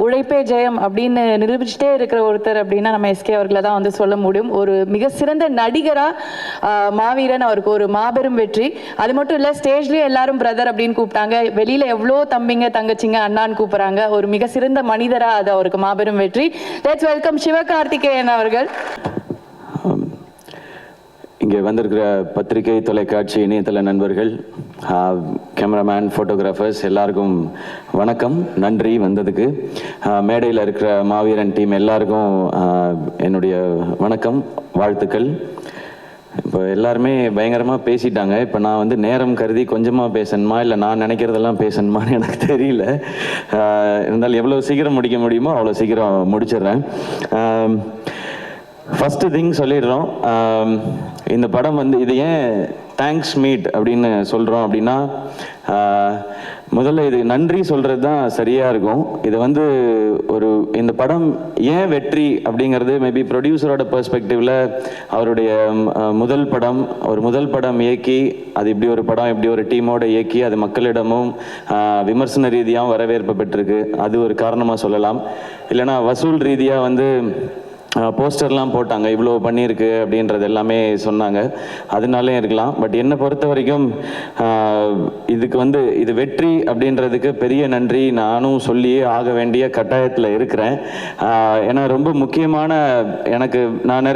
உழைப்பே ஜெயம் அப்படின்னு நிரூபிச்சுட்டே இருக்கிற ஒருத்தர் அப்படின்னா நம்ம எஸ்கே அவர்களை தான் வந்து சொல்ல முடியும். ஒரு மிக சிறந்த நடிகராக மாவீரன் அவருக்கு ஒரு மாபெரும் வெற்றி. அது மட்டும் இல்லை, ஸ்டேஜ்லேயே எல்லாரும் பிரதர் அப்படின்னு கூப்பிட்டாங்க, வெளியில் எவ்வளோ தம்பிங்க தங்கச்சிங்க அண்ணான்னு கூப்பிட்றாங்க. ஒரு மிக சிறந்த மனிதராக அது அவருக்கு மாபெரும் வெற்றி. லெட்ஸ் வெல்கம் சிவகார்த்திகேயன் அவர்கள். இங்கே வந்திருக்கிற பத்திரிகை, தொலைக்காட்சி, இணையதள நண்பர்கள், கேமராமேன், ஃபோட்டோகிராஃபர்ஸ் எல்லாருக்கும் வணக்கம், நன்றி வந்ததுக்கு. மேடையில் இருக்கிற மாவீரன் டீம் எல்லாருக்கும் என்னுடைய வணக்கம், வாழ்த்துக்கள். இப்போ எல்லாருமே பயங்கரமாக பேசிட்டாங்க. இப்போ நான் வந்து நேரம் கருதி கொஞ்சமாக பேசணுமா இல்லை நான் நினைக்கிறதெல்லாம் பேசணுமான்னு எனக்கு தெரியல. இருந்தாலும் எவ்வளோ சீக்கிரம் முடிக்க முடியுமோ அவ்வளோ சீக்கிரம் முடிச்சிடுறேன். ஃபஸ்ட்டு திங் சொல்லிடுறோம், இந்த படம் வந்து இது ஏன் தேங்க்ஸ் மீட் அப்படின்னு சொல்கிறோம் அப்படின்னா, முதல்ல இது நன்றி சொல்கிறது தான் சரியாக இருக்கும். இது வந்து இந்த படம் ஏன் வெற்றி அப்படிங்கிறது மேபி ப்ரொடியூசரோட பெர்ஸ்பெக்டிவில் அவருடைய முதல் படம் இயக்கி, அது இப்படி ஒரு படம் இப்படி ஒரு டீமோடு இயக்கி அது மக்களிடமும் விமர்சன ரீதியாகவும் வரவேற்பு பெற்றிருக்கு, அது ஒரு காரணமாக சொல்லலாம். இல்லைனா வசூல் ரீதியாக வந்து போஸ்டர்லாம் போட்டாங்க, இவ்வளோ பண்ணியிருக்கு அப்படின்றது எல்லாமே சொன்னாங்க, அதனாலே இருக்கலாம். பட் என்னை பொறுத்த வரைக்கும் இதுக்கு வந்து இது வெற்றி அப்படின்றதுக்கு பெரிய நன்றி நானும் சொல்லியே ஆக வேண்டிய கட்டாயத்தில் இருக்கிறேன். ஏன்னா ரொம்ப முக்கியமான நான்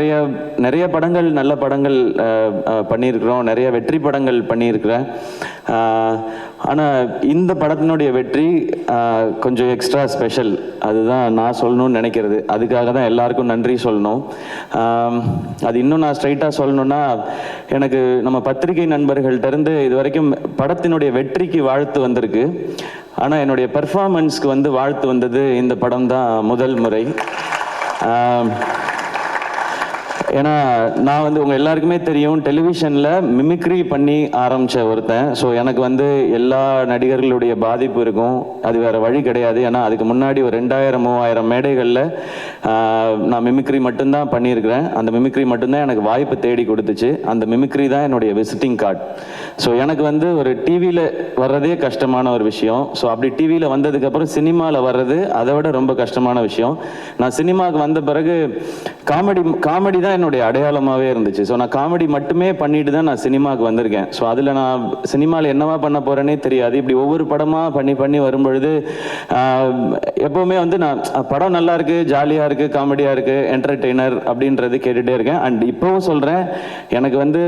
நிறைய படங்கள், நல்ல படங்கள் பண்ணியிருக்கிறோம், நிறைய வெற்றி படங்கள் பண்ணியிருக்கிறேன். ஆனால் இந்த படத்தினுடைய வெற்றி கொஞ்சம் எக்ஸ்ட்ரா ஸ்பெஷல், அதுதான் நான் சொல்லணும்னு நினைக்கிறது. அதுக்காக தான் எல்லாருக்கும் நன்றி சொல்லணும். அது இன்னும் நான் ஸ்ட்ரைட்டாக சொல்லணும்னா, எனக்கு நம்ம பத்திரிகை நண்பர்கள்ட்டேருந்து இது வரைக்கும் படத்தினுடைய வெற்றிக்கு வாழ்த்து வந்திருக்கு, ஆனால் என்னுடைய பெர்ஃபார்மன்ஸ்க்கு வந்து வாழ்த்து வந்தது இந்த படம் தான் முதல் முறை. ஏன்னா நான் வந்து உங்கள் எல்லாருக்குமே தெரியும், டெலிவிஷனில் மிமிக்ரி பண்ணி ஆரம்பித்த ஒருத்தன். ஸோ எனக்கு வந்து எல்லா நடிகர்களுடைய பாதிப்பு இருக்கும், அது வேறு வழி கிடையாது. ஏன்னா அதுக்கு முன்னாடி ஒரு 2000-3000 மேடைகளில் நான் மிமிக்ரி மட்டும்தான் பண்ணியிருக்கிறேன். அந்த மிமிக்ரி மட்டும்தான் எனக்கு வாய்ப்பு தேடி கொடுத்துச்சு. அந்த மிமிக்ரி தான் என்னுடைய விசிட்டிங் கார்டு. ஸோ எனக்கு வந்து ஒரு டிவியில் வர்றதே கஷ்டமான ஒரு விஷயம். ஸோ அப்படி டிவியில் வந்ததுக்கப்புறம் சினிமாவில் வர்றது அதை விட ரொம்ப கஷ்டமான விஷயம். நான் சினிமாவுக்கு வந்த பிறகு காமெடி தான் என்னுடைய அடையாளமாகவே இருந்துச்சு. ஸோ நான் காமெடி மட்டுமே பண்ணிட்டு தான் நான் சினிமாவுக்கு வந்திருக்கேன். ஸோ அதில் நான் சினிமாவில் என்னவா பண்ண போகிறேனே தெரியாது. இப்படி ஒவ்வொரு படமாக பண்ணி வரும்பொழுது எப்போவுமே வந்து நான் படம் நல்லா இருக்குது, ஜாலியாக இருக்குது, காமெடியாக இருக்குது, என்டர்டெய்னர் அப்படின்றது கேட்டுகிட்டே இருக்கேன். அண்ட் இப்போவும் சொல்கிறேன், எனக்கு வந்து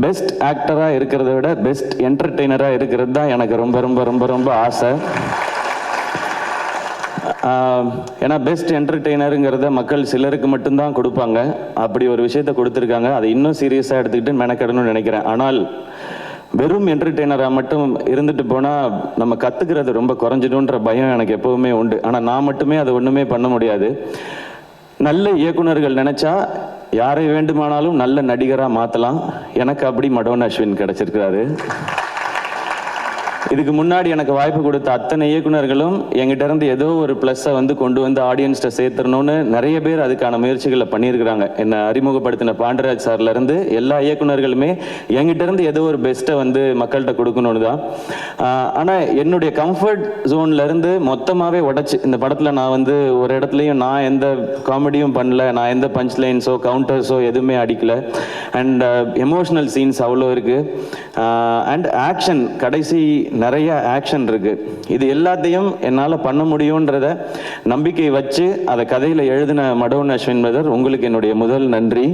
பெஸ்ட் ஆக்டராக இருக்கிறத விட பெஸ்ட் என்டர்டெய்னராக இருக்கிறது தான் எனக்கு ரொம்ப ரொம்ப ரொம்ப ரொம்ப ஆசை. ஏன்னா பெஸ்ட் என்டர்டெய்னருங்கிறத மக்கள் சிலருக்கு மட்டும்தான் கொடுப்பாங்க. அப்படி ஒரு விஷயத்த கொடுத்துருக்காங்க, அதை இன்னும் சீரியஸாக எடுத்துக்கிட்டு மெனக்கெடணும்னு நினைக்கிறேன். ஆனால் வெறும் என்டர்டெய்னராக மட்டும் இருந்துட்டு போனால் நம்ம கற்றுக்கிறது ரொம்ப குறைஞ்சிடும்ன்ற பயம் எனக்கு எப்போவுமே உண்டு. ஆனால் நான் மட்டுமே அதை ஒன்றுமே பண்ண முடியாது. நல்ல இயக்குனர்கள் நினச்சா யாரை வேண்டுமானாலும் நல்ல நடிகராக மாற்றலாம். எனக்கு அப்படி மடோன் அஸ்வின் கிடச்சிருக்கிறாரு. இதுக்கு முன்னாடி எனக்கு வாய்ப்பு கொடுத்த அத்தனை இயக்குனர்களும் எங்கிட்ட இருந்து ஏதோ ஒரு ப்ளஸ்ஸை வந்து கொண்டு வந்து ஆடியன்ஸ்ட்டை சேர்த்துடணும்னு நிறைய பேர் அதுக்கான முயற்சிகளை பண்ணியிருக்கிறாங்க. என்னை அறிமுகப்படுத்தின பாண்டராஜ் சார்லேருந்து எல்லா இயக்குனர்களுமே எங்கிட்ட இருந்து ஏதோ ஒரு பெஸ்ட்டை வந்து மக்கள்கிட்ட கொடுக்கணும்னு தான். ஆனால் என்னுடைய கம்ஃபர்ட் ஜோன்லேருந்து மொத்தமாகவே உடச்சி இந்த படத்தில் நான் வந்து ஒரு இடத்துலையும் நான் எந்த காமெடியும் பண்ணல, நான் எந்த பஞ்ச் லைன்ஸோ கவுண்டர்ஸோ எதுவுமே அடிக்கலை. அண்ட் எமோஷ்னல் சீன்ஸ் அவ்வளோ இருக்குது. அண்ட் ஆக்ஷன், கடைசி நிறைய ஆக்ஷன் இருக்கு. இது எல்லாத்தையும் என்னால் பண்ண முடியும்ன்றத நம்பிக்கை வச்சு அதை கதையில் எழுதின மடோன் அஸ்வின் பிரதர், உங்களுக்கு என்னுடைய முதல் நன்றி.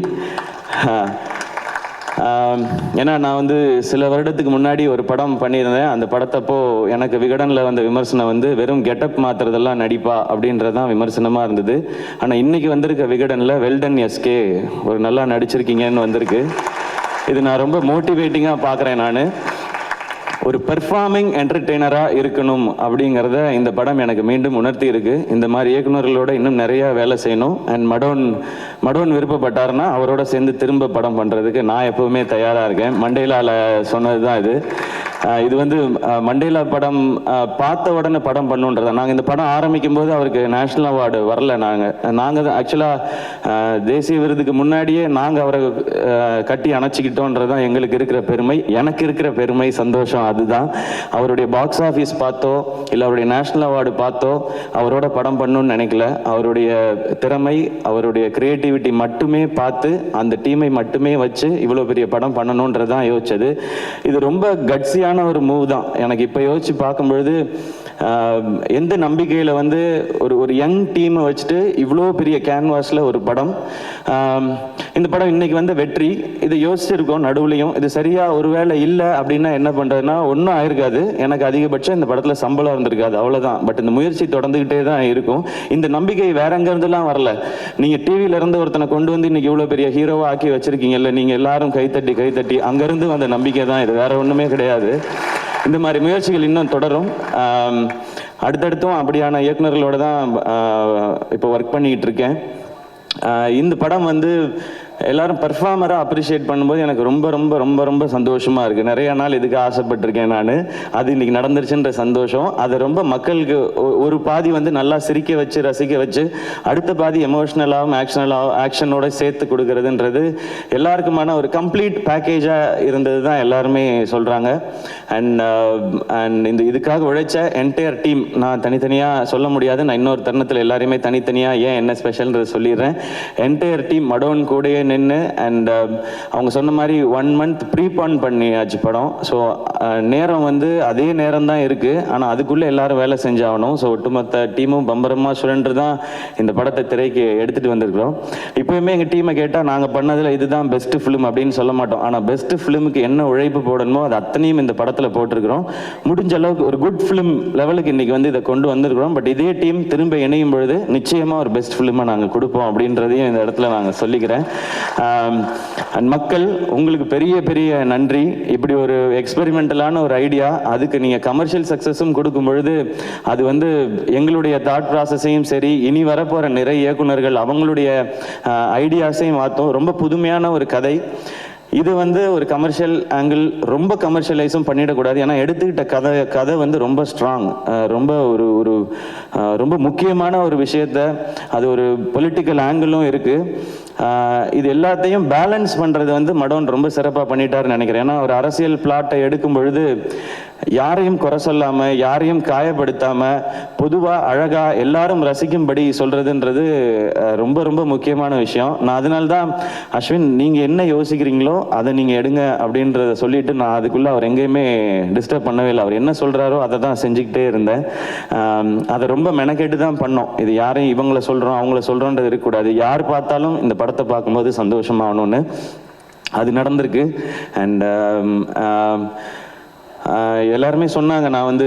ஏன்னா நான் வந்து சில வருடத்துக்கு முன்னாடி ஒரு படம் பண்ணியிருந்தேன். அந்த படத்தப்போ எனக்கு விகடனில் வந்த விமர்சனம் வந்து வெறும் கெட்டப் மாத்துறதெல்லாம் நடிப்பா அப்படின்றதான் விமர்சனமாக இருந்தது. ஆனால் இன்னைக்கு வந்திருக்க விகடனில் வெல்டன் எஸ்கே, ஒரு நல்லா நடிச்சிருக்கீங்கன்னு வந்திருக்கு. இது நான் ரொம்ப மோட்டிவேட்டிங்காக பார்க்குறேன். நான் ஒரு பெர்ஃபார்மிங் என்டர்டெய்னராக இருக்கணும் அப்படிங்கிறத இந்த படம் எனக்கு மீண்டும் உணர்த்தி இருக்கு. இந்த மாதிரி இயக்குநர்களோட இன்னும் நிறைய வேலை செய்யணும். அண்ட் மடோன் விருப்பப்பட்டாருன்னா அவரோட சேர்ந்து திரும்ப படம் பண்ணுறதுக்கு நான் எப்போவுமே தயாராக இருக்கேன். மண்டேலாவில் சொன்னது தான் இது. இது வந்து மண்டேலா படம் பார்த்த உடனே படம் பண்ணுன்றதை, நாங்கள் இந்த படம் ஆரம்பிக்கும் போது அவருக்கு நேஷ்னல் அவார்டு வரல. நாங்கள் தான் ஆக்சுவலாக தேசிய விருதுக்கு முன்னாடியே நாங்கள் அவரை கட்டி அணைச்சிக்கிட்டோன்றது தான் எங்களுக்கு இருக்கிற பெருமை, எனக்கு இருக்கிற பெருமை, சந்தோஷம். அதுதான். அவருடைய பாக்ஸ் ஆஃபீஸ் பார்த்தோ இல்லை அவருடைய நேஷ்னல் அவார்டு பார்த்தோ அவரோட படம் பண்ணணும்னு நினைக்கல. அவருடைய திறமை, அவருடைய கிரியேட்டிவிட்டி மட்டுமே பார்த்து அந்த டீமை மட்டுமே வச்சு இவ்வளோ பெரிய படம் பண்ணணுன்றதான் யோசிச்சது. இது ரொம்ப கட்ஸியான ஒரு மூவ் தான். எனக்கு இப்போ யோசிச்சு பார்க்கும்பொழுது எந்த நம்பிக்கையில் வந்து ஒரு யங் டீமை வச்சுட்டு இவ்வளோ பெரிய கேன்வாஸில் ஒரு படம், இந்த படம் இன்னைக்கு வந்து வெற்றி. இதை யோசிச்சிருக்கோம் நடுவுலையும். இது சரியா ஒருவேளை இல்லை அப்படின்னா என்ன பண்ணுறதுன்னா ஒன்றும் ஆயிருக்காது. எனக்கு அதிகபட்சம் இந்த படத்தில் சம்பளம் இருந்திருக்காது, அவ்வளோதான். பட் இந்த முயற்சி தொடர்ந்துக்கிட்டே தான் இருக்கும். இந்த நம்பிக்கை வேற எங்கேருந்துலாம் வரல. நீங்கள் டிவியில இருந்து ஒருத்தனை கொண்டு வந்து இன்னைக்கு இவ்வளோ பெரிய ஹீரோவா ஆக்கி வச்சிருக்கீங்கல்ல, நீங்கள் எல்லாரும் கைத்தட்டி அங்கேருந்து வந்த நம்பிக்கை தான் இது, வேற ஒன்றுமே கிடையாது. இந்த மாதிரி முயற்சிகள் இன்னும் தொடரும். அடுத்தடுத்தும் அப்படியான இயக்குநர்களோட தான் இப்போ ஒர்க் பண்ணிக்கிட்டு இருக்கேன். இந்த படம் வந்து எல்லாரும் பெர்ஃபார்மராக அப்ரிஷியேட் பண்ணும்போது எனக்கு ரொம்ப ரொம்ப ரொம்ப ரொம்ப சந்தோஷமாக இருக்குது. நிறைய நாள் இதுக்கு ஆசைப்பட்டிருக்கேன் நான். அது இன்னைக்கு நடந்துருச்சுன்ற சந்தோஷம். அதை ரொம்ப மக்களுக்கு ஒரு பாதி வந்து நல்லா சிரிக்க வச்சு ரசிக்க வச்சு அடுத்த பாதி எமோஷ்னலாகவும் ஆக்ஷனோட சேர்த்து கொடுக்கறதுன்றது எல்லாருக்குமான ஒரு கம்ப்ளீட் பேக்கேஜாக இருந்தது தான் எல்லாருமே சொல்கிறாங்க. அண்ட் இதுக்காக உழைச்ச என்டையர் டீம் நான் தனித்தனியாக சொல்ல முடியாது. நான் இன்னொரு தருணத்தில் எல்லாரையுமே தனித்தனியாக ஏன் என்ன ஸ்பெஷல்ன்றது சொல்லிடுறேன். என்டையர் டீம் மடோன் கூடயே நின்று அண்ட் அவங்க சொன்ன மாதிரி 1 month ப்ரீபான் பண்ணியாச்சு படம். ஸோ நேரம் வந்து அதே நேரம் தான் இருக்குது, ஆனால் அதுக்குள்ளே எல்லாரும் வேலை செஞ்சாகணும். ஸோ ஒட்டுமொத்த டீமும் பம்பரமாக சுழன்று தான் இந்த படத்தை திரைக்கு எடுத்துகிட்டு வந்திருக்கிறோம். இப்போயுமே எங்கள் டீமை கேட்டால் நாங்கள் பண்ணதில் இதுதான் பெஸ்ட் ஃபிலிம் அப்படின்னு சொல்ல மாட்டோம். ஆனால் பெஸ்ட் ஃபிலிமுக்கு என்ன உழைப்பு போடணுமோ அது அத்தனையும் இந்த படத்தில் போட்டிருக்கிறோம். முடிஞ்ச அளவுக்கு ஒரு குட் ஃபிலிம் லெவலுக்கு இன்றைக்கி வந்து இதை கொண்டு வந்திருக்கிறோம். பட் இதே டீம் திரும்ப இணையும் பொழுது நிச்சயமாக ஒரு பெஸ்ட் ஃபிலிமை நாங்கள் கொடுப்போம் அப்படின்றதையும் இந்த இடத்துல நாங்கள் சொல்லிக்கிறேன். மக்கள் உங்களுக்கு பெரிய பெரிய நன்றி. இப்படி ஒரு எக்ஸ்பெரிமெண்டலான ஒரு ஐடியா, அதுக்கு நீங்கள் கமர்ஷியல் சக்ஸஸும் கொடுக்கும் பொழுது அது வந்து எங்களுடைய தாட் ப்ராசஸையும் சரி, இனி வரப்போகிற நிறைய இயக்குனர்கள் அவங்களுடைய ஐடியாஸையும் மாற்றும். ரொம்ப புதுமையான ஒரு கதை இது. வந்து ஒரு கமர்ஷியல் ஆங்கிள் ரொம்ப கமர்ஷியலைஸும் பண்ணிடக்கூடாது. ஏன்னா எடுத்துக்கிட்ட கதை வந்து ரொம்ப ஸ்ட்ராங், ரொம்ப ஒரு ரொம்ப முக்கியமான ஒரு விஷயத்த, அது ஒரு பொலிட்டிக்கல் ஆங்கிளும் இருக்குது. இது எல்லாத்தையும் பேலன்ஸ் பண்ணுறது வந்து மடோன் ரொம்ப சிறப்பாக பண்ணிட்டாருன்னு நினைக்கிறேன். ஏன்னா ஒரு அரசியல் பிளாட்டை எடுக்கும் பொழுது யாரையும் குறை சொல்லாமல், யாரையும் காயப்படுத்தாமல், பொதுவாக அழகாக எல்லாரும் ரசிக்கும்படி சொல்கிறதுன்றது ரொம்ப ரொம்ப முக்கியமான விஷயம். நான் அதனால்தான் அஸ்வின் நீங்கள் என்ன யோசிக்கிறீங்களோ அதை நீங்கள் எடுங்க அப்படின்றத சொல்லிட்டு நான் அதுக்குள்ளே அவர் எங்கேயுமே டிஸ்டர்ப் பண்ணவே இல்லை. அவர் என்ன சொல்கிறாரோ அதை தான் செஞ்சுக்கிட்டே இருந்தேன். அதை ரொம்ப மெனக்கெட்டு தான் பண்ணோம். இது யாரையும் இவங்களை சொல்கிறோம் அவங்கள சொல்கிறோன்றது இருக்கக்கூடாது. யார் பார்த்தாலும் இந்த படத்தை பார்க்கும்போது சந்தோஷமாகணும்னு அது நடந்திருக்கு. அண்ட் எல்லாருமே சொன்னாங்க நான் வந்து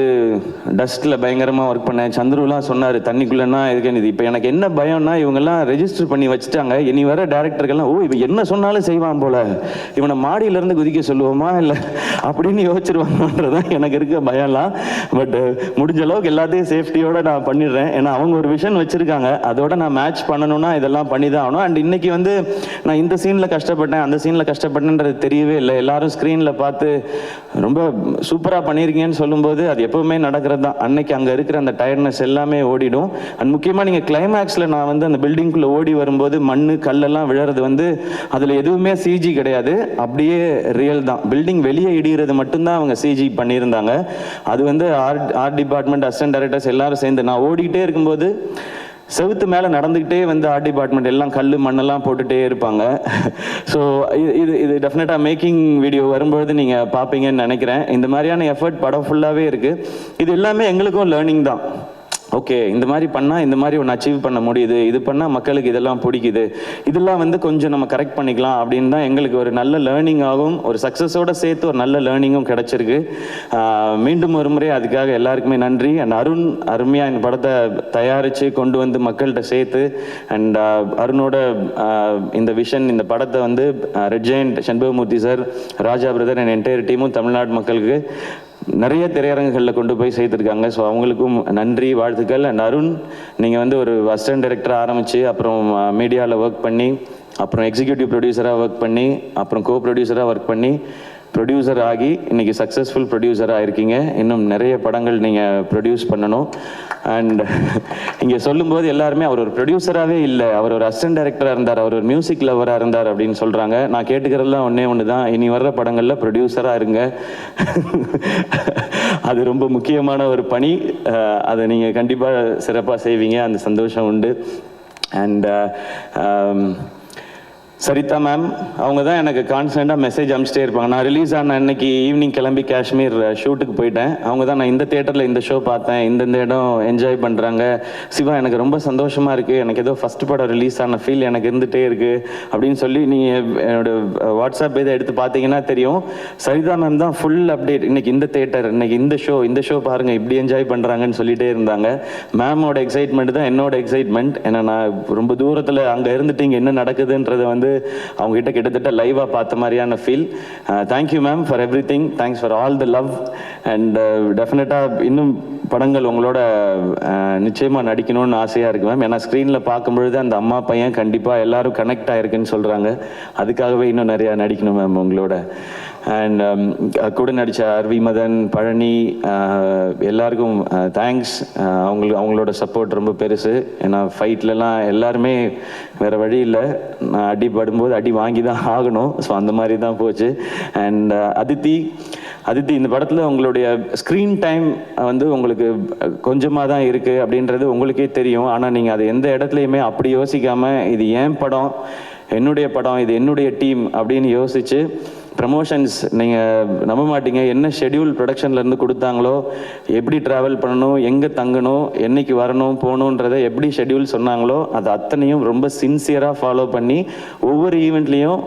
டஸ்ட்டில் பயங்கரமாக ஒர்க் பண்ணேன். சந்துருலாம் சொன்னார் தண்ணிக்குள்ளேன்னா இதுக்கு இது. இப்போ எனக்கு என்ன பயம்னா இவங்கெல்லாம் ரெஜிஸ்டர் பண்ணி வச்சுட்டாங்க. இனி வர டேரக்டர்கள்லாம் இவன் என்ன சொன்னாலும் செய்வான் போல, இவனை மாடியிலேருந்து குதிக்க சொல்லுவோமா இல்லை அப்படின்னு யோசிச்சிருவாங்கன்றதான் எனக்கு இருக்க பயம்லாம். பட் முடிஞ்ச அளவுக்கு எல்லாத்தையும் சேஃப்டியோடு நான் பண்ணிடுறேன். ஏன்னா அவங்க ஒரு விஷன் வச்சுருக்காங்க, அதோட நான் மேட்ச் பண்ணணும்னா இதெல்லாம் பண்ணி தான் ஆகணும். அண்ட் இன்னைக்கு வந்து நான் இந்த சீனில் கஷ்டப்பட்டேன் அந்த சீனில் கஷ்டப்பட்டேன்றது தெரியவே இல்லை. எல்லாரும் ஸ்க்ரீனில் பார்த்து ரொம்ப சூப்பராக பண்ணியிருக்கீங்கன்னு சொல்லும்போது அது எப்பவுமே நடக்கிறது தான். அன்னைக்கு அங்கே இருக்கிற அந்த டயர்ட்னஸ் எல்லாமே ஓடிடும். அண்ட் முக்கியமாக நீங்கள் கிளைமேக்ஸில் நான் வந்து அந்த பில்டிங்குள்ளே ஓடி வரும்போது மண் கல்லெல்லாம் விழுறது வந்து அதில் எதுவுமே சிஜி கிடையாது, அப்படியே ரியல் தான். பில்டிங் வெளியே இடிகிறது மட்டும்தான் அவங்க சிஜி பண்ணியிருந்தாங்க. அது வந்து ஆர்ட் டிபார்ட்மெண்ட் அசிஸ்டன்ட் டைரக்டர்ஸ் எல்லாரும் சேர்ந்து நான் ஓடிக்கிட்டே இருக்கும்போது செவுத்து மேலே நடந்துக்கிட்டே வந்து ஆர்ட் டிபார்ட்மெண்ட் எல்லாம் கல் மண்ணெல்லாம் போட்டுகிட்டே இருப்பாங்க. ஸோ இது டெஃபினட்டாக மேக்கிங் வீடியோ வரும்பொழுது நீங்கள் பார்ப்பீங்கன்னு நினைக்கிறேன். இந்த மாதிரியான எஃபர்ட் படம் ஃபுல்லாகவே இருக்குது. இது எல்லாமே எங்களுக்கும் லேர்னிங் தான். ஓகே இந்த மாதிரி பண்ணால் இந்த மாதிரி ஒன்று அச்சீவ் பண்ண முடியுது, இது பண்ணால் மக்களுக்கு இதெல்லாம் பிடிக்குது, இதெல்லாம் வந்து கொஞ்சம் நம்ம கரெக்ட் பண்ணிக்கலாம் அப்படின்னு தான் எங்களுக்கு ஒரு நல்ல லேர்னிங்காகவும் ஒரு சக்ஸஸோடு சேர்த்து ஒரு நல்ல லேர்னிங்கும் கிடச்சிருக்கு. மீண்டும் ஒரு முறை அதுக்காக எல்லாருக்குமே நன்றி. அண்ட் அருண் அருமையாக இந்த படத்தை தயாரித்து கொண்டு வந்து மக்கள்கிட்ட சேர்த்து அண்ட் அருணோட இந்த விஷன் இந்த படத்தை வந்து red giant Shanbagamoorthy sir, Raja brother and entire டீமும் தமிழ்நாடு மக்களுக்கு நிறைய திரையரங்குகளில் கொண்டு போய் சேர்த்துருக்காங்க. ஸோ அவங்களுக்கும் நன்றி வாழ்த்துக்கள். அண்ட் அருண் நீங்கள் வந்து ஒரு அசிஸ்டன்ட் டைரக்டராக ஆரம்பித்து அப்புறம் மீடியாவில் ஒர்க் பண்ணி அப்புறம் எக்ஸிக்யூட்டிவ் ப்ரொடியூசராக ஒர்க் பண்ணி அப்புறம் கோ ப்ரொடியூசராக ஒர்க் பண்ணி ப்ரொடியூசர் ஆகி இன்றைக்கி சக்ஸஸ்ஃபுல் ப்ரொடியூசராக இருக்கீங்க. இன்னும் நிறைய படங்கள் நீங்கள் ப்ரொடியூஸ் பண்ணணும். அண்ட் இங்கே சொல்லும்போது எல்லாருமே அவர் ஒரு ப்ரொடியூசராகவே இல்லை, அவர் ஒரு அசிஸ்டன்ட் டைரக்டராக இருந்தார், அவர் ஒரு மியூசிக் லவராக இருந்தார் அப்படின்னு சொல்கிறாங்க. நான் கேட்டுக்கிறதுலாம் ஒன்று தான், இனி வர்ற படங்களில் ப்ரொடியூசராக இருங்க. அது ரொம்ப முக்கியமான ஒரு பணி, அதை நீங்கள் கண்டிப்பாக சிறப்பாக செய்வீங்க, அந்த சந்தோஷம் உண்டு. அண்ட் சரிதா மேம் அவங்க தான் எனக்கு கான்ஸ்டண்ட்டாக மெசேஜ் அனுப்பிச்சிட்டே இருப்பாங்க. நான் ரிலீஸ் ஆன அன்னைக்கு ஈவினிங் கிளம்பி காஷ்மீர் ஷூட்டுக்கு போயிட்டேன். அவங்க தான் நான் இந்த தேட்டரில் இந்த ஷோ பார்த்தேன், இந்த இடம் என்ஜாய் பண்ணுறாங்க சிவா, எனக்கு ரொம்ப சந்தோஷமாக இருக்குது, எனக்கு ஏதோ ஃபஸ்ட் படம் ரிலீஸ் ஆன ஃபீல் எனக்கு இருந்துகிட்டே இருக்குது அப்படின்னு சொல்லி நீங்கள் என்னோட வாட்ஸ்அப் இதை எடுத்து பார்த்தீங்கன்னா தெரியும். சரிதா மேம் தான் ஃபுல் அப்டேட், இன்னைக்கு இந்த தேட்டர், இன்னைக்கு இந்த ஷோ பாருங்கள் இப்படி என்ஜாய் பண்ணுறாங்கன்னு சொல்லிகிட்டே இருந்தாங்க. மேமோட எக்ஸைட்மெண்ட் தான் என்னோட எக்ஸைட்மெண்ட். ஏன்னா நான் ரொம்ப தூரத்தில் அங்கே இருந்துட்டு இங்கே என்ன நடக்குதுன்றதை வந்து அவங்க கிட்ட கிட்டத்தட்ட லைவா பார்த்த மாதிரியான feel. Thank you ma'am for every thing, thanks for all the love. And டெஃபினட்டாக இன்னும் படங்கள் உங்களோட நிச்சயமாக நடிக்கணும்னு ஆசையாக இருக்குது மேம். ஏன்னா ஸ்க்ரீனில் பார்க்கும்பொழுது அந்த அம்மா பையன் கண்டிப்பாக எல்லாரும் கனெக்ட் ஆகிருக்குன்னு சொல்கிறாங்க. அதுக்காகவே இன்னும் நிறையா நடிக்கணும் மேம் உங்களோட. அண்ட் கூட நடித்த அர்வி மதன், பழனி, எல்லாருக்கும் தேங்க்ஸ். அவங்களோட சப்போர்ட் ரொம்ப பெருசு. ஏன்னா ஃபைட்லலாம் எல்லாருமே வேறு வழி இல்லை, நான் அடி படும்போது அடி வாங்கி தான் ஆகணும். ஸோ அந்த மாதிரி தான் போச்சு. அண்ட் அதித்தி இந்த படத்தில் உங்களுடைய ஸ்க்ரீன் டைம் வந்து உங்களுக்கு கொஞ்சமாக தான் இருக்குது அப்படின்றது உங்களுக்கே தெரியும். ஆனால் நீங்கள் அது எந்த இடத்துலையுமே அப்படி யோசிக்காமல் இது என் படம், என்னுடைய படம், இது என்னுடைய டீம் அப்படின்னு யோசித்து ப்ரமோஷன்ஸ் நீங்கள் நம்ப மாட்டீங்க, என்ன ஷெட்யூல் ப்ரொடக்ஷன்லேருந்து கொடுத்தாங்களோ, எப்படி ட்ராவல் பண்ணணும், எங்கே தங்கணும், என்னைக்கு வரணும் போகணுன்றதை எப்படி ஷெட்யூல் சொன்னாங்களோ அது அத்தனையும் ரொம்ப சின்சியராக ஃபாலோ பண்ணி ஒவ்வொரு ஈவெண்ட்லேயும்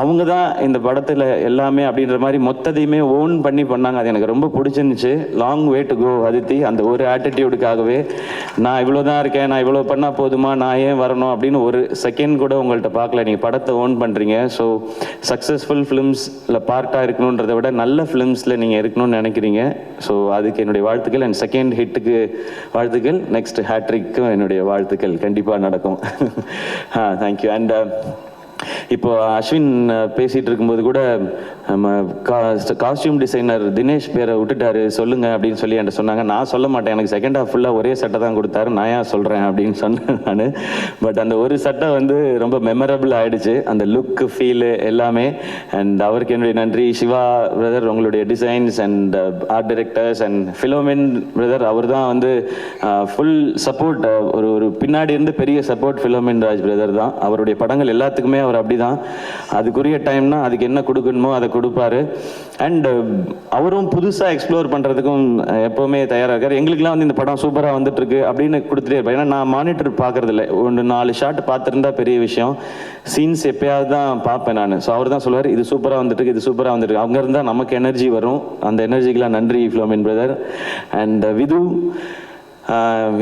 அவங்க தான் இந்த படத்தில் எல்லாமே அப்படின்ற மாதிரி மொத்தத்தையுமே ஓன் பண்ணாங்க. அது எனக்கு ரொம்ப பிடிச்சிருந்துச்சு. Long way to go Aditi, அந்த ஒரு ஆட்டிடியூடுக்காகவே நான் இவ்வளோ தான் இருக்கேன், நான் இவ்வளோ பண்ணால் போதுமா, நான் ஏன் வரணும் அப்படின்னு ஒரு செகண்ட் கூட உங்கள்கிட்ட பார்க்கல. நீங்கள் படத்தை ஓன் பண்ணுறீங்க. ஸோ சக்ஸஸ்ஃபுல் ஃபிலிம்ஸில் பார்ட்டாக இருக்கணுன்றதை விட நல்ல ஃபிலிம்ஸில் நீங்கள் இருக்கணும்னு நினைக்கிறீங்க. ஸோ அதுக்கு என்னுடைய வாழ்த்துக்கள். அண்ட் செகண்ட் ஹிட்டுக்கு வாழ்த்துக்கள், நெக்ஸ்ட் ஹேட்ரிக்கும் என்னுடைய வாழ்த்துக்கள். கண்டிப்பாக நடக்கும். தேங்க்யூ. அண்ட் இப்போ அஸ்வின் பேசிகிட்டு இருக்கும்போது கூட நம்ம காஸ்டியூம் டிசைனர் தினேஷ் பேரை விட்டுட்டாரு சொல்லுங்க அப்படின்னு சொல்லி என்கிட்ட சொன்னாங்க. நான் சொல்ல மாட்டேன், எனக்கு செகண்ட் ஹாஃப் ஃபுல்லாக ஒரே சட்டை தான் கொடுத்தாரு, நான் ஏன் சொல்கிறேன் அப்படின்னு சொன்னேன் நான். பட் அந்த ஒரு சட்டை வந்து ரொம்ப மெமரபிள் ஆகிடுச்சு, அந்த லுக்கு ஃபீலு எல்லாமே. அண்ட் அவருக்கு என்னுடைய நன்றி. சிவா பிரதர் உங்களுடைய designs and art directors and Philomin brother, அவர் தான் வந்து ஃபுல் சப்போர்ட், ஒரு பின்னாடி இருந்து பெரிய சப்போர்ட் ஃபிலோமின் ராஜ் பிரதர் தான். அவருடைய படங்கள் எல்லாத்துக்குமே அவர் அப்படி தான், அதுக்குரிய டைம்னா அதுக்கு என்ன கொடுக்கணுமோ அதை கொடுப்பாரு. அண்ட் அவரும் புதுசாக எக்ஸ்ப்ளோர் பண்ணுறதுக்கும் எப்போவுமே தயாராக இருக்கார். எங்களுக்குலாம் வந்து இந்த படம் சூப்பராக வந்துட்டு இருக்கு அப்படின்னு கொடுத்துட்டே இருப்பேன். ஏன்னா நான் மானிட்டர் பார்க்கறதில்ல, 1-4 ஷாட் பார்த்துருந்தா பெரிய விஷயம், சீன்ஸ் எப்பயாவது தான் பார்ப்பேன் நான். ஸோ அவர் தான் சொல்லுவார் இது சூப்பராக வந்துட்டு, இது சூப்பராக வந்துருக்கு. அவங்க இருந்தால் நமக்கு எனர்ஜி வரும். அந்த எனர்ஜிக்கெலாம் நன்றி ஃபிலோமின் பிரதர். அண்ட் விது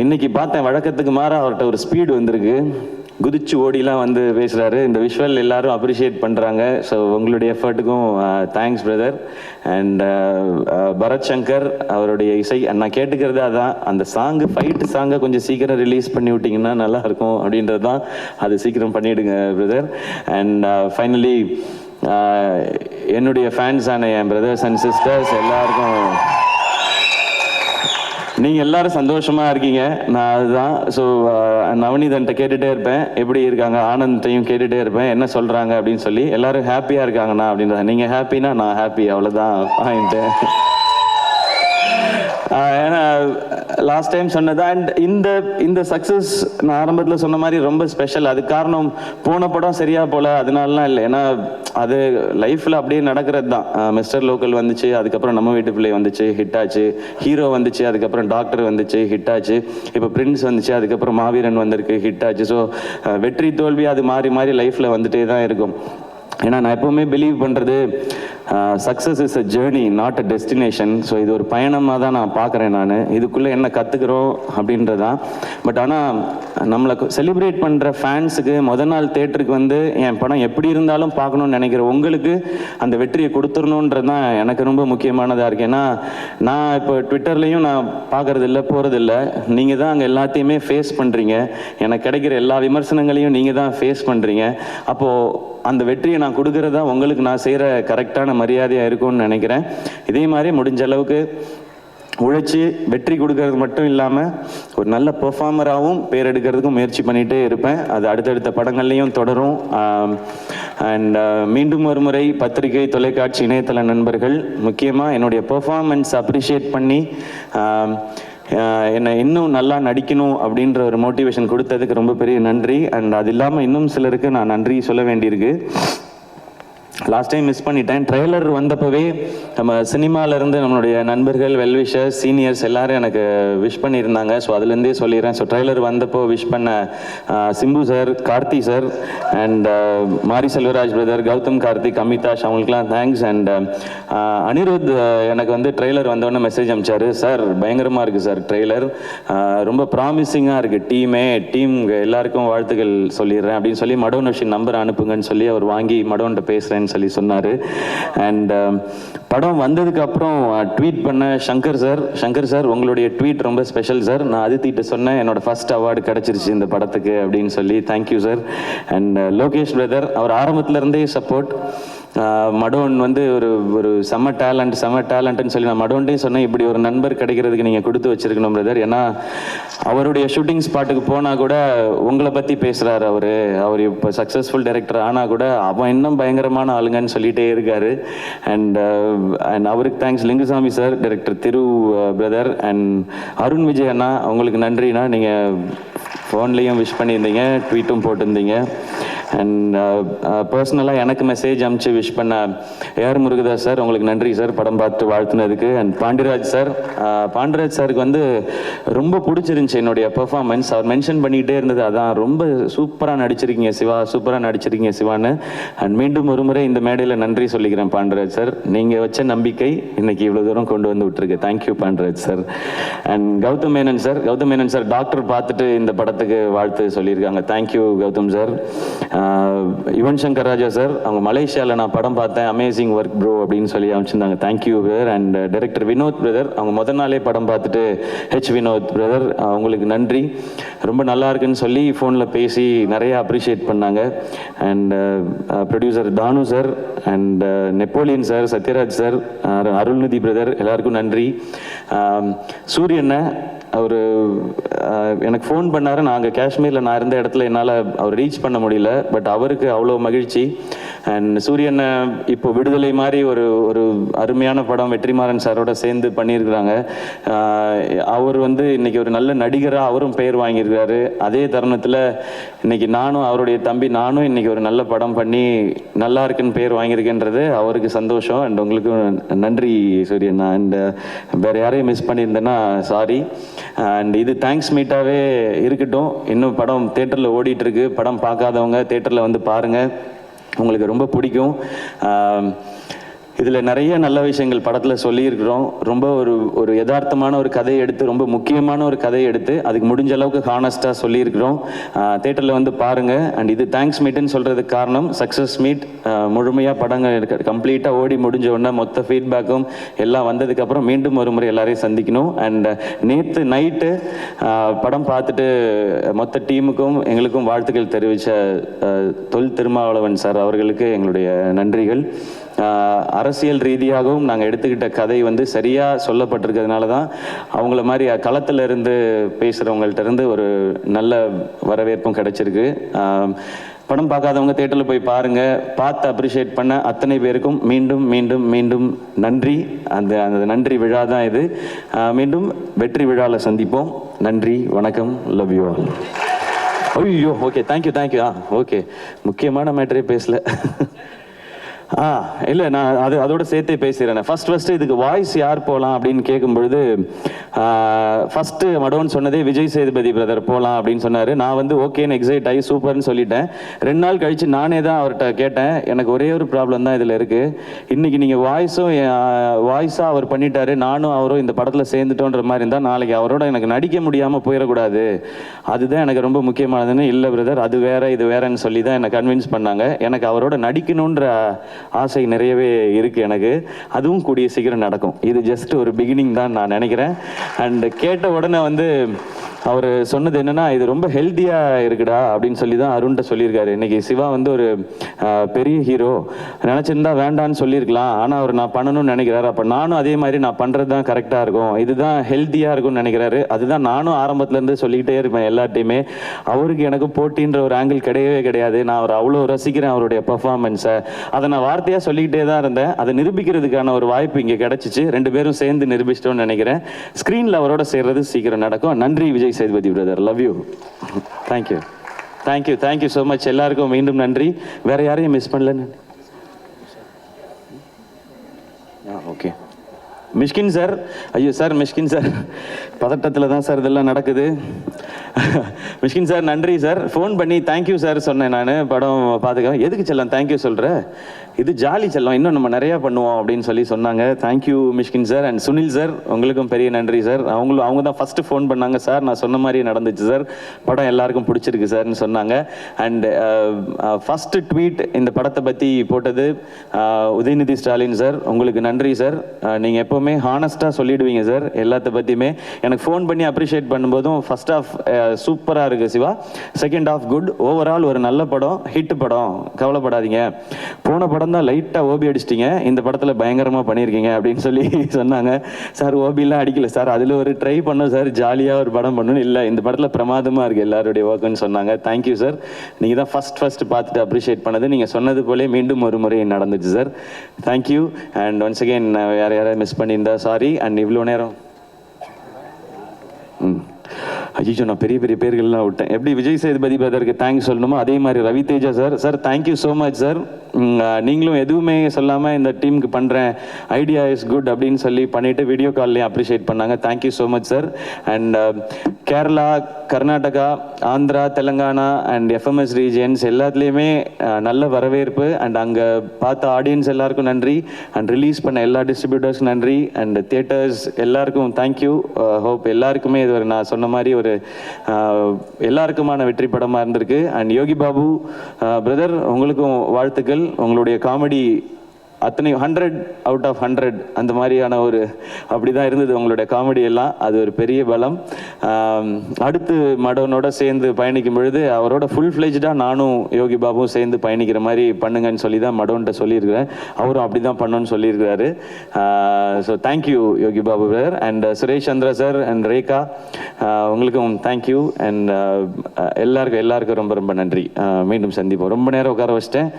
இன்னைக்கு பார்த்தேன், வழக்கத்துக்கு மாற அவர்கிட்ட ஒரு ஸ்பீடு வந்திருக்கு, குதிச்சு ஓடிலாம் வந்து பேசுகிறாரு. இந்த விஷுவல் எல்லாரும் அப்ரிஷியேட் பண்ணுறாங்க. ஸோ உங்களுடைய எஃபர்ட்டுக்கும் thanks brother. And Bharath Shankar அவருடைய இசை, நான் கேட்டுக்கிறது அதான், அந்த ஃபைட்டு சாங்கை கொஞ்சம் சீக்கிரம் ரிலீஸ் பண்ணி விட்டிங்கன்னா நல்லாயிருக்கும் அப்படின்றது தான். அது சீக்கிரம் பண்ணிவிடுங்க பிரதர். அண்ட் ஃபைனலி என்னுடைய ஃபேன்ஸான என் பிரதர்ஸ் அண்ட் சிஸ்டர்ஸ் எல்லாருக்கும், நீங்கள் எல்லாரும் சந்தோஷமாக இருக்கீங்க, நான் அதுதான். ஸோ நவநீதன்ட்ட கேட்டுகிட்டே இருப்பேன் எப்படி இருக்காங்க, ஆனந்தையும் கேட்டுகிட்டே இருப்பேன் என்ன சொல்கிறாங்க அப்படின்னு சொல்லி. எல்லோரும் ஹாப்பியாக இருக்காங்கண்ணா அப்படின்றத, நீங்கள் ஹாப்பினா நான் ஹாப்பி, அவ்வளோதான் பாயிண்ட்டு. ஏன்னா லாஸ்ட் டைம் சொன்னது. அண்ட் இந்த சக்ஸஸ் நான் ஆரம்பத்தில் சொன்ன மாதிரி ரொம்ப ஸ்பெஷல். அது காரணம் போன படம் சரியா போல அதனாலலாம் இல்லை, ஏன்னா அது லைஃப்பில் அப்படியே நடக்கிறது தான். மிஸ்டர் லோக்கல் வந்துச்சு, அதுக்கப்புறம் நம்ம வீட்டு பிள்ளை வந்துச்சு, ஹிட் ஆச்சு. ஹீரோ வந்துச்சு, அதுக்கப்புறம் டாக்டர் வந்துச்சு, ஹிட் ஆச்சு. இப்போ பிரின்ஸ் வந்துச்சு, அதுக்கப்புறம் மாவீரன் வந்திருக்கு, ஹிட் ஆச்சு. ஸோ வெற்றி தோல்வி அது மாறி மாறி லைஃப்பில் வந்துட்டே தான் இருக்கும். ஏன்னா நான் எப்போவுமே பிலீவ் பண்ணுறது success is a journey, not a destination. So இது ஒரு பயணமாக தான் நான் பார்க்குறேன். நான் இதுக்குள்ளே என்ன கற்றுக்குறோம் அப்படின்றதான். பட் ஆனால் நம்மளை செலிப்ரேட் பண்ணுற ஃபேன்ஸுக்கு முதல் நாள் தேட்டருக்கு வந்து என் படம் எப்படி இருந்தாலும் பார்க்கணுன்னு நினைக்கிற உங்களுக்கு அந்த வெற்றியை கொடுத்துடணுன்றது தான் எனக்கு ரொம்ப முக்கியமானதாக இருக்குது. ஏன்னா நான் இப்போ ட்விட்டர்லேயும் நான் பார்க்குறதில்ல, போகிறதில்ல. நீங்கள் தான் அங்கே எல்லாத்தையுமே ஃபேஸ் பண்ணுறீங்க, எனக்கு கிடைக்கிற எல்லா விமர்சனங்களையும் நீங்கள் தான் ஃபேஸ் பண்ணுறீங்க. அப்போது அந்த வெற்றியை நான் கொடுக்கறதா உங்களுக்கு நான் செய்கிற கரெக்டான மரியாதையாக இருக்கும்னு நினைக்கிறேன். இதே மாதிரி முடிஞ்ச அளவுக்கு உழைச்சி வெற்றி கொடுக்கறது மட்டும் இல்லாமல் ஒரு நல்ல பெர்ஃபார்மராகவும் பேர் எடுக்கிறதுக்கும் முயற்சி பண்ணிகிட்டே இருப்பேன். அது அடுத்தடுத்த படங்கள்லேயும் தொடரும். அண்ட் மீண்டும் ஒரு முறை பத்திரிகை, தொலைக்காட்சி, இணையதள நண்பர்கள் முக்கியமாக என்னுடைய பெர்ஃபார்மன்ஸ் அப்ரிஷியேட் பண்ணி என்னை இன்னும் நல்லா நடிக்கணும் அப்படின்ற ஒரு மோட்டிவேஷன் கொடுத்ததுக்கு ரொம்ப பெரிய நன்றி. அண்ட் அது இல்லாமல் இன்னும் சிலருக்கு நான் நன்றி சொல்ல வேண்டியிருக்கு. லாஸ்ட் டைம் மிஸ் பண்ணிட்டேன். ட்ரெய்லர் வந்தப்பவே நம்ம சினிமாவிலேருந்து நம்மளுடைய நண்பர்கள், வெல்விஷர்ஸ், சீனியர்ஸ் எல்லாரும் எனக்கு விஷ் பண்ணியிருந்தாங்க. ஸோ அதுலேருந்தே சொல்லிடுறேன். ஸோ ட்ரெய்லர் வந்தப்போ விஷ் பண்ண Simbu sir, Karthi sir and Mari Selvaraj brother, Gautham Karthik, Amitash அவங்களுக்குலாம் தேங்க்ஸ். அண்ட் அனிருத் எனக்கு வந்து ட்ரெய்லர் வந்தோடனே மெசேஜ் அனுப்பிச்சாரு. சார் பயங்கரமாக இருக்குது சார் ட்ரெய்லர், ரொம்ப ப்ராமிசிங்காக இருக்குது, டீம் எல்லாருக்கும் வாழ்த்துக்கள் சொல்லிடுறேன் அப்படின்னு சொல்லி மடோன் விஷயம் நம்பர் அனுப்புங்கன்னு சொல்லி அவர் வாங்கி மடோன்ட்ட பேசுகிறேன்னு சொல்லி சொன்னார். அண்ட் படம் வந்ததுக்கு அப்புறம் ட்வீட் பண்ண சங்கர் சார் உங்களுடைய ட்வீட் ரொம்ப ஸ்பெஷல் சார், நான் அதித்திட்ட சொன்னேன் என்னோட ஃபர்ஸ்ட் அவார்டு கிடச்சிருச்சு இந்த படத்துக்கு அப்படின்னு சொல்லி thank you sir. And Lokesh brother அவர் ஆரம்பத்துலேருந்தே சப்போர்ட். மடோன் வந்து ஒரு செம்ம டேலண்ட்னு சொல்லி நான் மடோன்ட்டையும் சொன்னேன், இப்படி ஒரு நண்பர் கிடைக்கிறதுக்கு நீங்கள் கொடுத்து வச்சிருக்கணும் பிரதர். ஏன்னா அவருடைய ஷூட்டிங் ஸ்பாட்டுக்கு போனால் கூட உங்களை பற்றி பேசுகிறார். அவர் இப்போ சக்ஸஸ்ஃபுல் டைரக்டர் ஆனால் கூட அவன் இன்னும் பயங்கரமான ஆளுங்கன்னு சொல்லிகிட்டே இருக்கார். அண்ட் அவருக்கு thanks. Lingusamy sir, director Thiru brother and Arun Vijay அண்ணா அவங்களுக்கு நன்றிண்ணா. நீங்கள் ஃபோன்லேயும் விஷ் பண்ணியிருந்தீங்க, ட்வீட்டும் போட்டிருந்தீங்க. அண்ட் பர்சனலாக எனக்கு மெசேஜ் அனுப்பிச்சு விஷ் பண்ண ஏஆர் முருகதாஸ் சார் உங்களுக்கு நன்றி சார், படம் பார்த்து வாழ்த்துனதுக்கு. அண்ட் பாண்டியராஜ் சாருக்கு வந்து ரொம்ப பிடிச்சிருந்துச்சி என்னுடைய பெர்ஃபார்மன்ஸ். அவர் மென்ஷன் பண்ணிக்கிட்டே இருந்தது, அதான் ரொம்ப சூப்பராக நடிச்சிருக்கீங்க சிவான்னு. அண்ட் மீண்டும் ஒரு முறை இந்த மேடையில் நன்றி சொல்லிக்கிறேன் பாண்டியராஜ் சார், நீங்கள் வச்ச நம்பிக்கை இன்னைக்கு இவ்வளோ தூரம் கொண்டு வந்து விட்டுருக்கு. Thank you Pandiraj sir. And Gautham Menon sir doctor பார்த்துட்டு இந்த படத்துக்கு வாழ்த்து சொல்லியிருக்காங்க. Thank you Gautham sir. Yuvan Shankar Raja sir அவங்க மலேசியாவில் நான் படம் பார்த்தேன், அமேசிங் ஒர்க் ப்ரோ அப்படின்னு சொல்லி அமைச்சிருந்தாங்க. Thank you brother. And director Vinoth brother அவங்க முதல் நாளே படம் பார்த்துட்டு வினோத் பிரதர் அவங்களுக்கு நன்றி, ரொம்ப நல்லா இருக்குன்னு சொல்லி ஃபோனில் பேசி நிறைய அப்ரிஷியேட் பண்ணாங்க. And producer Thanu sir and Napoleon sir, Sathyaraj sir, Arulnithi brother எல்லாருக்கும் நன்றி. சூரியனை அவர் எனக்கு ஃபோன் பண்ணார். நாங்கள் காஷ்மீரில் நான் இருந்த இடத்துல என்னால் அவர் ரீச் பண்ண முடியல, பட் அவருக்கு அவ்வளோ மகிழ்ச்சி. அண்ட் சூரியனை இப்போ விடுதலை மாதிரி ஒரு அருமையான படம் வெற்றிமாறன் சாரோட சேர்ந்து பண்ணியிருக்கிறாங்க. அவர் வந்து இன்னைக்கு ஒரு நல்ல நடிகராக அவரும் பெயர் வாங்கியிருக்கிறாரு. அதே தருணத்தில் இன்னைக்கு அவருடைய தம்பி நானும் இன்னைக்கு ஒரு நல்ல படம் பண்ணி நல்லா இருக்குன்னு பெயர் வாங்கியிருக்கேன்றது அவருக்கு சந்தோஷம். அண்ட் உங்களுக்கு நன்றி சூரியன். அண்ட் வேறு யாரையும் மிஸ் பண்ணியிருந்தேன்னா சாரி. அண்ட் இது தேங்க்ஸ் மீட்டாகவே இருக்கட்டும். இன்னும் படம் தேட்டரில் ஓடிட்டுருக்கு. படம் பார்க்காதவங்க தேட்டரில் வந்து பாருங்கள், உங்களுக்கு ரொம்ப பிடிக்கும். இதில் நிறைய நல்ல விஷயங்கள் படத்தில் சொல்லியிருக்கிறோம். ரொம்ப ஒரு யதார்த்தமான ஒரு கதையை எடுத்து, ரொம்ப முக்கியமான ஒரு கதையை எடுத்து அதுக்கு முடிஞ்ச அளவுக்கு ஹானஸ்ட்டாக சொல்லியிருக்கிறோம். தேட்டரில் வந்து பாருங்கள். அண்ட் இது தேங்க்ஸ் மீட்டுன்னு சொல்கிறதுக்கு காரணம் சக்ஸஸ் மீட் முழுமையாக படங்கள் கம்ப்ளீட்டாக ஓடி முடிஞ்ச உடனே மொத்த ஃபீட்பேக்கும் எல்லாம் வந்ததுக்கப்புறம் மீண்டும் ஒரு முறை எல்லாரையும் சந்திக்கணும். அண்ட் நேற்று நைட்டு படம் பார்த்துட்டு மொத்த டீமுக்கும் எங்களுக்கும் வாழ்த்துக்கள் தெரிவித்த தொல் திருமாவளவன் சார் அவர்களுக்கு எங்களுடைய நன்றிகள். அரசியல் ரீதியாகவும் நாங்கள் எடுத்துக்கிட்ட கதை வந்து சரியாக சொல்லப்பட்டிருக்கிறதுனால தான் அவங்கள மாதிரி களத்தில் இருந்து பேசுகிறவங்கள்ட்ட இருந்து ஒரு நல்ல வரவேற்பும் கிடைச்சிருக்கு. படம் பார்க்காதவங்க தேட்டரில் போய் பாருங்கள். பார்த்து அப்ரிஷியேட் பண்ண அத்தனை பேருக்கும் மீண்டும் மீண்டும் மீண்டும் நன்றி. அந்த நன்றி விழா தான் இது. மீண்டும் வெற்றி விழாவில் சந்திப்போம். நன்றி, வணக்கம், லவ் யூ ஆல். ஐயோ ஓகே, தேங்க்யூ. ஓகே, முக்கியமான மேட்டரே பேசல. இல்லை, நான் அதோட சேர்த்தே பேசிடுறேன். ஃபர்ஸ்ட் இதுக்கு வாய்ஸ் யார் போகலாம் அப்படின்னு கேட்கும்பொழுது ஃபஸ்ட்டு மடோன்னு சொன்னதே விஜய் சேதுபதி பிரதர் போகலாம் அப்படின்னு சொன்னார். நான் வந்து ஓகேன்னு எக்ஸைட் ஆகி சூப்பர்னு சொல்லிட்டேன். 2 நாள் கழித்து நானே தான் அவர்கிட்ட கேட்டேன், எனக்கு ஒரே ஒரு ப்ராப்ளம் தான் இதில் இருக்குது. இன்றைக்கி நீங்கள் வாய்ஸாக அவர் பண்ணிட்டாரு, நானும் அவரும் இந்த படத்தில் சேர்ந்துட்டோன்ற மாதிரி இருந்தால் நாளைக்கு அவரோட எனக்கு நடிக்க முடியாமல் போயிடக்கூடாது, அதுதான் எனக்கு ரொம்ப முக்கியமானதுன்னு. இல்லை பிரதர், அது வேற இது வேறன்னு சொல்லி தான் என்னை கன்வின்ஸ் பண்ணாங்க. எனக்கு அவரோட நடிக்கணுன்ற ஆசை நிறையவே இருக்குது எனக்கு. அதுவும் கூடிய சீக்கிரம் நடக்கும். இது ஜஸ்ட் ஒரு பிகினிங் தான் நான் நினைக்கிறேன். அண்ட் கேட்ட உடனே வந்து அவர் சொன்னது என்னன்னா, இது ரொம்ப ஹெல்த்தியாக இருக்குடா அப்படின்னு சொல்லி தான் அருண்கிட்ட சொல்லியிருக்காரு. இன்னைக்கு சிவா வந்து ஒரு பெரிய ஹீரோ, நினச்சிருந்தா வேண்டான்னு சொல்லியிருக்கலாம், ஆனால் அவர் நான் பண்ணணும்னு நினைக்கிறாரு. அப்போ நானும் அதே மாதிரி நான் பண்ணுறது தான் கரெக்டாக இருக்கும், இதுதான் ஹெல்த்தியாக இருக்கும்னு நினைக்கிறாரு. அதுதான் நானும் ஆரம்பத்துலேருந்து சொல்லிக்கிட்டே இருப்பேன் எல்லார்ட்டையுமே. அவருக்கு எனக்கு போட்டின்ற ஒரு ஆங்கிள் கிடையவே கிடையாது. நான் அவர் அவ்வளோ ரசிக்கிறேன் அவருடைய பர்ஃபார்மன்ஸை. அதை நான் வார்த்தையாக சொல்லிக்கிட்டே தான் இருந்தேன். அதை நிரூபிக்கிறதுக்கான ஒரு வாய்ப்பு இங்கே கிடச்சிச்சு. 2 பேரும் சேர்ந்து நிரூபிச்சிட்டோம்னு நினைக்கிறேன். ஸ்க்ரீனில் அவரோட சேர்றது சீக்கிரம் நடக்கும். நன்றி Vijay Sethupathi brother, love you. Thank you thank you thank you so much. எல்லாருக்கும் மீண்டும் நன்றி. வேற யாரையும் மிஸ் பண்ணலன்னு. Okay, Mysskin sir. ஐயோ சார், மிஷ்கின் சார் பதட்டத்தில் தான் சார் இதெல்லாம் நடக்குது. மிஷ்கின் சார் நன்றி சார். ஃபோன் பண்ணி தேங்க்யூ சார் சொன்னேன் நான். படம் பார்த்துக்க எதுக்கு செல்லம் தேங்க்யூ சொல்கிற, இது ஜாலி செல்லம், இன்னும் நம்ம நிறையா பண்ணுவோம் அப்படின்னு சொல்லி சொன்னாங்க. Thank you Mysskin sir. And Sunil sir, உங்களுக்கும் பெரிய நன்றி சார். அவங்க தான் ஃபஸ்ட்டு ஃபோன் பண்ணாங்க. சார் நான் சொன்ன மாதிரி நடந்துச்சு சார், படம் எல்லாருக்கும் பிடிச்சிருக்கு சார்னு சொன்னாங்க. அண்ட் ஃபஸ்ட்டு ட்வீட் இந்த படத்தை பற்றி போட்டது உதயநிதி ஸ்டாலின் சார், உங்களுக்கு நன்றி சார். நீங்கள் எப்போவுமே ஹானஸ்ட்டாக சொல்லிடுவீங்க சார் எல்லாத்த பற்றியுமே. எனக்கு ஃபோன் பண்ணி அப்ரிஷியேட் பண்ணும்போதும் ஃபர்ஸ்ட் ஆஃப் சூப்பராக இருக்குது Siva, second half good, overall ஒரு நல்ல படம், ஹிட் படம், கவலைப்படாதீங்க. போன படம் தான் லைட்டாக ஓபி அடிச்சிட்டிங்க, இந்த படத்தில் பயங்கரமாக பண்ணியிருக்கீங்க அப்படின்னு சொல்லி சொன்னாங்க. சார் ஓபிலாம் அடிக்கல சார், அதில் ஒரு ட்ரை பண்ணோம் சார், ஜாலியாக ஒரு படம் பண்ணணும். இல்லை, இந்த படத்தில் பிரமாதமாக இருக்குது எல்லாருடைய ஒர்க்குன்னு சொன்னாங்க. Thank you sir. நீங்கள் தான் ஃபஸ்ட் பார்த்துட்டு அப்ரிஷியேட் பண்ணது. நீங்கள் சொன்னது போலே மீண்டும் ஒரு முறை நடந்துச்சு sir. Thank you. And once again யாரையாவது மிஸ் பண்ணியிருந்தா சாரி. அண்ட் இவ்வளோ நேரம் ஐயோ நான் பெரிய பெரிய பேர்கள்லாம் விட்டேன். எப்படி விஜய் சேதுபதி பிரதருக்கு தேங்க்ஸ் சொல்லணுமோ அதே மாதிரி Ravi Teja sir. Sir thank you so much sir. நீங்களும் எதுவுமே சொல்லாமல் இந்த டீமுக்கு பண்ணுறேன், ஐடியா இஸ் குட் அப்படின்னு சொல்லி பண்ணிவிட்டு வீடியோ கால்லையும் அப்ரிஷியேட் பண்ணாங்க. Thank you so much sir. And Kerala, Karnataka, Andhra, Telangana and FMS regions எல்லாத்துலேயுமே நல்ல வரவேற்பு. அண்ட் அங்கே பார்த்த ஆடியன்ஸ் எல்லாருக்கும் நன்றி. அண்ட் ரிலீஸ் பண்ண எல்லா டிஸ்ட்ரிபியூட்டர்ஸ்க்கும் நன்றி. அண்ட் தியேட்டர்ஸ் எல்லாருக்கும் தேங்க்யூ. ஹோப் எல்லாருக்குமே இது ஒரு நான் சொன்ன மாதிரி ஒரு எல்லாருக்குமான வெற்றி படமாக இருந்திருக்கு. அண்ட் யோகி பாபு பிரதர், உங்களுக்கும் வாழ்த்துக்கள். உங்களுடைய காமெடி அத்தனை 100 out of 100 அந்த மாதிரியான ஒரு அப்படி தான் இருந்தது உங்களுடைய காமெடி எல்லாம். அது ஒரு பெரிய பலம். அடுத்து மடோனோட சேர்ந்து பயணிக்கும் பொழுது அவரோட ஃபுல் ஃப்ளெஜ்டாக நானும் யோகி பாபுவும் சேர்ந்து பயணிக்கிற மாதிரி பண்ணுங்கன்னு சொல்லி தான் மடோன்ட்ட சொல்லியிருக்கிறேன். அவரும் அப்படி தான் பண்ணணும்னு சொல்லியிருக்கிறாரு. So thank you Yogi Babu brother. And Suresh Chandra sir and Rekha, உங்களுக்கும் தேங்க்யூ. அண்ட் எல்லாருக்கும் ரொம்ப ரொம்ப நன்றி. மீண்டும் சந்திப்போம். ரொம்ப நேரம் உட்கார வச்சிட்டேன்.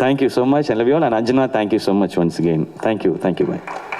Thank you so much. I love you all. And Anjana, thank you so much once again. Thank you. Bye.